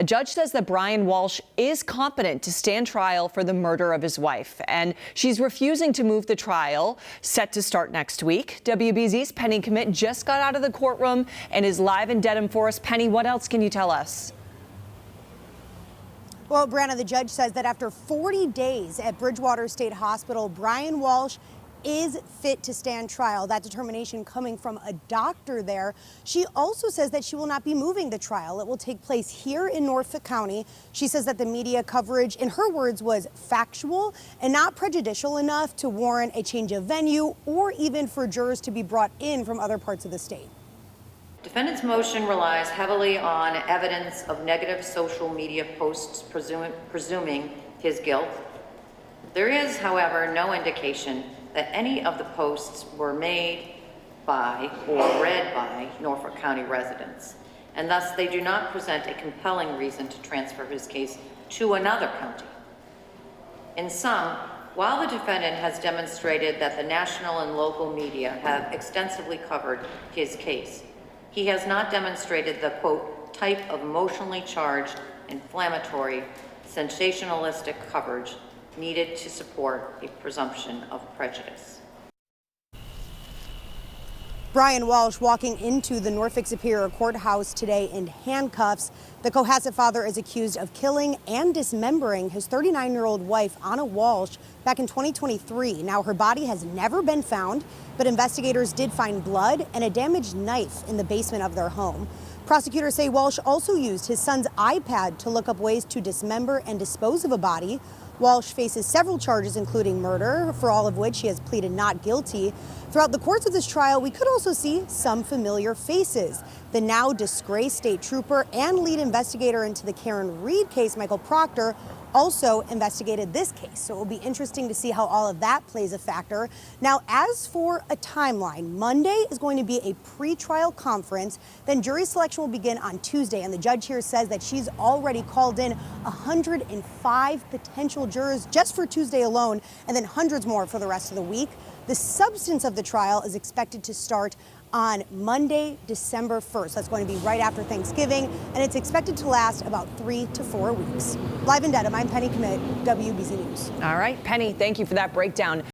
A judge says that Brian Walshe is competent to stand trial for the murder of his wife, and she's refusing to move the trial, set to start next week. WBZ's Penny Kmitt just got out of the courtroom and is live in Dedham for us. Penny, what else can you tell us? Well, Brianna, the judge says that after 40 days at Bridgewater State Hospital, Brian Walshe is fit to stand trial. That determination coming from a doctor there. She also says that she will not be moving the trial. It will take place here in Norfolk County. She says that the media coverage, in her words, was factual and not prejudicial enough to warrant a change of venue or even for jurors to be brought in from other parts of the state. Defendant's motion relies heavily on evidence of negative social media posts presuming his guilt. There is, however, no indication that any of the posts were made by or read by Norfolk County residents, and thus they do not present a compelling reason to transfer his case to another county. In sum, while the defendant has demonstrated that the national and local media have extensively covered his case, he has not demonstrated the, quote, type of emotionally charged, inflammatory, sensationalistic coverage needed to support a presumption of prejudice. Brian Walshe walking into the Norfolk Superior Courthouse today in handcuffs. The Cohasset father is accused of killing and dismembering his 39-year-old wife, Ana Walshe, back in 2023. Now, her body has never been found, but investigators did find blood and a damaged knife in the basement of their home. Prosecutors say Walshe also used his son's iPad to look up ways to dismember and dispose of a body. Walshe faces several charges, including murder, for all of which he has pleaded not guilty. Throughout the course of this trial, we could also see some familiar faces. The now disgraced state trooper and lead investigator into the Karen Reed case, Michael Proctor, also investigated this case. So it will be interesting to see how all of that plays a factor. Now, as for a timeline, Monday is going to be a pre-trial conference. Then jury selection will begin on Tuesday. And the judge here says that she's already called in 105 potential jurors just for Tuesday alone, and then hundreds more for the rest of the week. The substance of the trial is expected to start on Monday, December 1st. That's going to be right after Thanksgiving, and it's expected to last about 3 to 4 weeks. Live in Dedham, I'm Penny Kmitt, WBZ News. All right, Penny, thank you for that breakdown.